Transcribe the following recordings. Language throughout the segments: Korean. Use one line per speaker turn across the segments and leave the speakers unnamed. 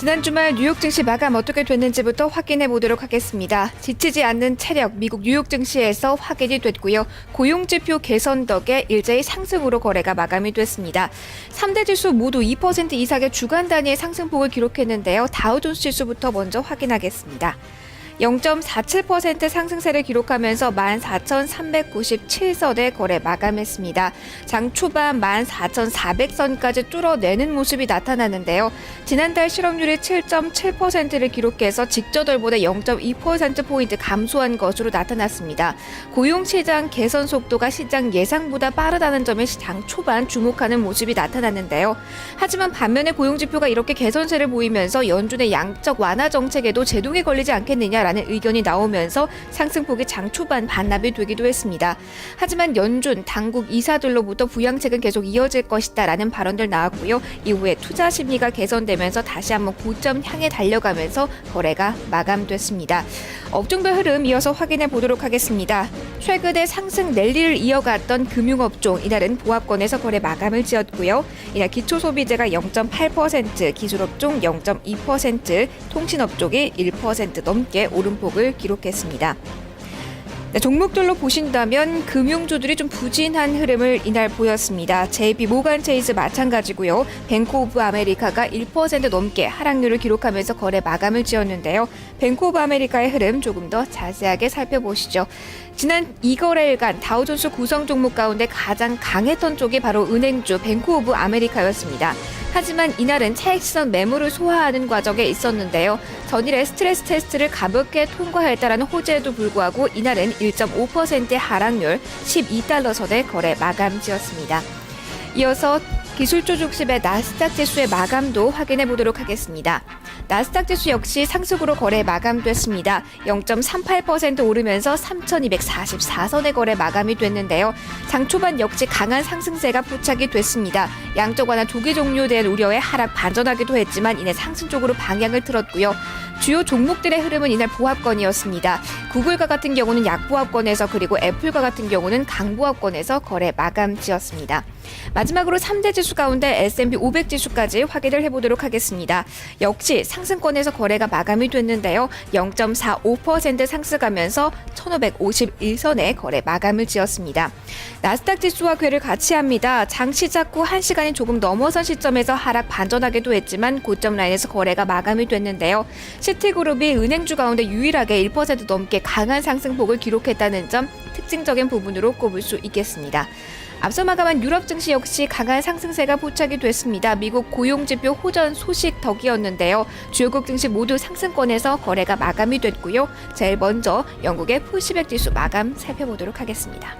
지난 주말 뉴욕 증시 마감 어떻게 됐는지부터 확인해 보도록 하겠습니다. 지치지 않는 체력, 미국 뉴욕 증시에서 확인이 됐고요. 고용지표 개선 덕에 일제히 상승으로 거래가 마감이 됐습니다. 3대 지수 모두 2% 이상의 주간 단위의 상승폭을 기록했는데요. 다우존스 지수부터 먼저 확인하겠습니다. 0.47% 상승세를 기록하면서 14,397선에 거래 마감했습니다. 장 초반 14,400선까지 뚫어내는 모습이 나타나는데요. 지난달 실업률이 7.7%를 기록해서 직저달보다 0.2%포인트 감소한 것으로 나타났습니다. 고용시장 개선 속도가 시장 예상보다 빠르다는 점에 장 초반 주목하는 모습이 나타났는데요. 하지만 반면에 고용지표가 이렇게 개선세를 보이면서 연준의 양적 완화 정책에도 제동이 걸리지 않겠느냐 라는 의견이 나오면서 상승폭이 장 초반 반납이 되기도 했습니다. 하지만 연준, 당국 이사들로부터 부양책은 계속 이어질 것이다 라는 발언들 나왔고요. 이후에 투자 심리가 개선되면서 다시 한번 고점 향해 달려가면서 거래가 마감됐습니다. 업종별 흐름 이어서 확인해 보도록 하겠습니다. 최근에 상승 랠리를 이어갔던 금융업종, 이날은 보합권에서 거래 마감을 지었고요. 이날 기초소비재가 0.8%, 기술업종 0.2%, 통신업종이 1% 넘게 오름폭을 기록했습니다. 네, 종목들로 보신다면 금융주들이 좀 부진한 흐름을 이날 보였습니다. JP 모간 체이스 마찬가지고요. 뱅크 오브 아메리카가 1% 넘게 하락률을 기록하면서 거래 마감을 지었는데요. 뱅크 오브 아메리카의 흐름 조금 더 자세하게 살펴보시죠. 지난 2거래일간 다우존스 구성 종목 가운데 가장 강했던 쪽이 바로 은행주 뱅크 오브 아메리카였습니다. 하지만 이날은 차익실현 매물을 소화하는 과정에 있었는데요. 전일에 스트레스 테스트를 가볍게 통과했다라는 호재에도 불구하고 이날은 1.5%의 하락률 12달러 선에 거래 마감 지었습니다. 이어서 기술주 중심의 나스닥 지수의 마감도 확인해 보도록 하겠습니다. 나스닥 지수 역시 상승으로 거래 마감됐습니다. 0.38% 오르면서 3,244선의 거래 마감이 됐는데요. 장 초반 역시 강한 상승세가 포착이 됐습니다. 양적 완화 조기 종료된 우려에 하락 반전하기도 했지만 이내 상승 쪽으로 방향을 틀었고요. 주요 종목들의 흐름은 이날 보합권이었습니다. 구글과 같은 경우는 약보합권에서 그리고 애플과 같은 경우는 강보합권에서 거래 마감 지었습니다. 마지막으로 3대 지수 가운데 S&P 500 지수까지 확인을 해보도록 하겠습니다. 역시 상승권에서 거래가 마감이 됐는데요. 0.45% 상승하면서 1551선에 거래 마감을 지었습니다. 나스닥 지수와 궤를 같이 합니다. 장 시작 후 1시간이 조금 넘어선 시점에서 하락 반전하기도 했지만 고점 라인에서 거래가 마감이 됐는데요. 시티그룹이 은행주 가운데 유일하게 1% 넘게 강한 상승폭을 기록했다는 점 특징적인 부분으로 꼽을 수 있겠습니다. 앞서 마감한 유럽 증시 역시 강한 상승세가 포착이 됐습니다. 미국 고용지표 호전 소식 덕이었는데요. 주요국 증시 모두 상승권에서 거래가 마감이 됐고요. 제일 먼저 영국의 푸시백 지수 마감 살펴보도록 하겠습니다.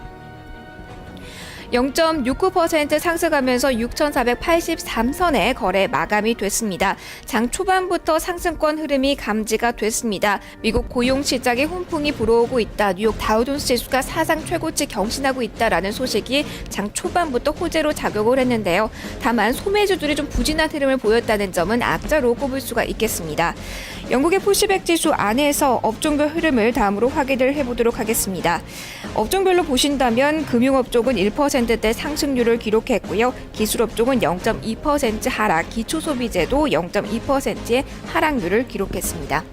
0.69% 상승하면서 6,483선에 거래 마감이 됐습니다. 장 초반부터 상승권 흐름이 감지가 됐습니다. 미국 고용시장에 훈풍이 불어오고 있다. 뉴욕 다우존스 지수가 사상 최고치 경신하고 있다라는 소식이 장 초반부터 호재로 작용을 했는데요. 다만 소매주들이 좀 부진한 흐름을 보였다는 점은 악재로 꼽을 수가 있겠습니다. 영국의 푸시백 지수 안에서 업종별 흐름을 다음으로 확인을 해보도록 하겠습니다. 업종별로 보신다면 금융업종은 1%대 상승률을 기록했고요. 기술업종은 0.2% 하락, 기초소비재도 0.2%의 하락률을 기록했습니다.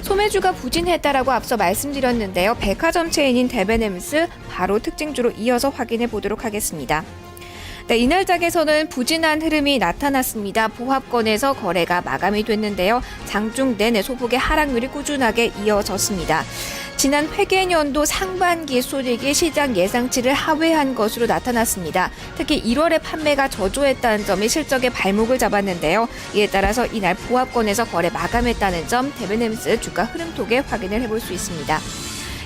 소매주가 부진했다라고 앞서 말씀드렸는데요. 백화점 체인인 데벤햄스 바로 특징주로 이어서 확인해 보도록 하겠습니다. 네, 이날 장에서는 부진한 흐름이 나타났습니다. 보합권에서 거래가 마감이 됐는데요. 장중 내내 소폭의 하락률이 꾸준하게 이어졌습니다. 지난 회계연도 상반기 수익이 시장 예상치를 하회한 것으로 나타났습니다. 특히 1월에 판매가 저조했다는 점이 실적의 발목을 잡았는데요. 이에 따라서 이날 보합권에서 거래 마감했다는 점 데벤햄스 주가 흐름톡에 확인을 해볼 수 있습니다.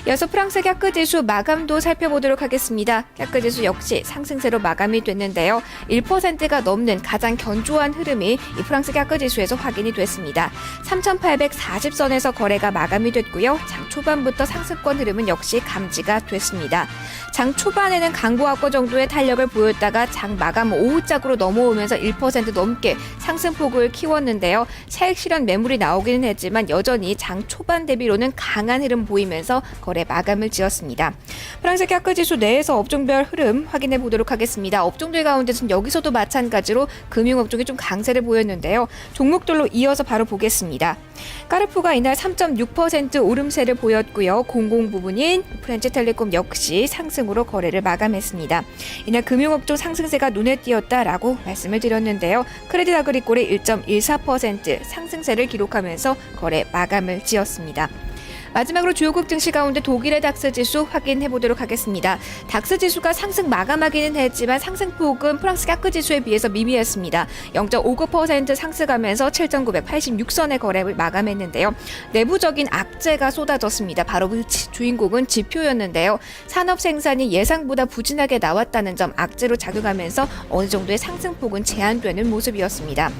이어서 프랑스 캬크 지수 마감도 살펴보도록 하겠습니다. 캬크 지수 역시 상승세로 마감이 됐는데요. 1%가 넘는 가장 견조한 흐름이 이 프랑스 캬크 지수에서 확인이 됐습니다. 3,840선에서 거래가 마감이 됐고요. 장 초반부터 상승권 흐름은 역시 감지가 됐습니다. 장 초반에는 강보합권 정도의 탄력을 보였다가 장 마감 오후짝으로 넘어오면서 1% 넘게 상승폭을 키웠는데요. 차익 실현 매물이 나오기는 했지만 여전히 장 초반 대비로는 강한 흐름 보이면서 거래 마감을 지었습니다. 프랑스 CAC 지수 내에서 업종별 흐름 확인해 보도록 하겠습니다. 업종들 가운데서는 여기서도 마찬가지로 금융업종이 좀 강세를 보였는데요. 종목들로 이어서 바로 보겠습니다. 까르푸가 이날 3.6% 오름세를 보였고요. 공공 부분인 프렌치텔레콤 역시 상승으로 거래를 마감했습니다. 이날 금융업종 상승세가 눈에 띄었다라고 말씀을 드렸는데요. 크레딧 아그리콜이 1.14% 상승세를 기록하면서 거래 마감을 지었습니다. 마지막으로 주요국 증시 가운데 독일의 닥스 지수 확인해 보도록 하겠습니다. 닥스 지수가 상승 마감하기는 했지만 상승폭은 프랑스 CAC 지수에 비해서 미미했습니다. 0.59% 상승하면서 7,986선의 거래를 마감했는데요. 내부적인 악재가 쏟아졌습니다. 바로 그 주인공은 지표였는데요. 산업 생산이 예상보다 부진하게 나왔다는 점 악재로 작용하면서 어느 정도의 상승폭은 제한되는 모습이었습니다.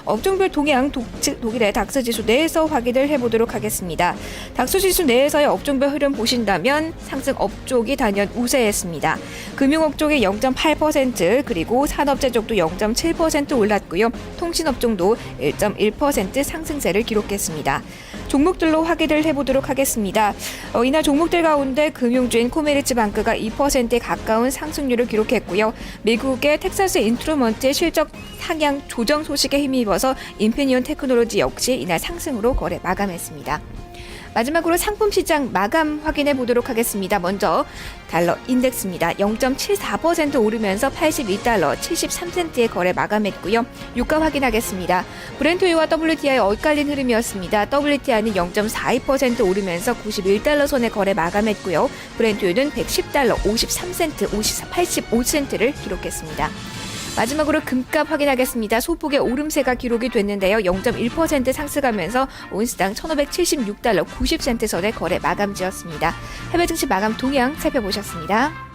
업종별 동향 독일의 닥스 지수 내에서 확인을 해보도록 하겠습니다. 닥스 지수 내에서의 업종별 흐름 보신다면 상승 업종이 단연 우세했습니다. 금융업종이 0.8% 그리고 산업재 쪽도 0.7% 올랐고요. 통신업종도 1.1% 상승세를 기록했습니다. 종목들로 확인을 해보도록 하겠습니다. 이날 종목들 가운데 금융주인 코메르츠방크가 2%에 가까운 상승률을 기록했고요. 미국의 텍사스 인트루먼트의 실적 상향 조정 소식에 힘입어서 인피니온 테크놀로지 역시 이날 상승으로 거래 마감했습니다. 마지막으로 상품 시장 마감 확인해 보도록 하겠습니다. 먼저 달러 인덱스입니다. 0.74% 오르면서 82달러 73센트의 거래 마감했고요. 유가 확인하겠습니다. 브렌트유와 WTI 엇갈린 흐름이었습니다. WTI는 0.42% 오르면서 91달러 선에 거래 마감했고요. 브렌트유는 110달러 53센트 85센트를 기록했습니다. 마지막으로 금값 확인하겠습니다. 소폭의 오름세가 기록이 됐는데요. 0.1% 상승하면서 온스당 1,576달러 90센트 선에 거래 마감지었습니다. 해외 증시 마감 동향 살펴보셨습니다.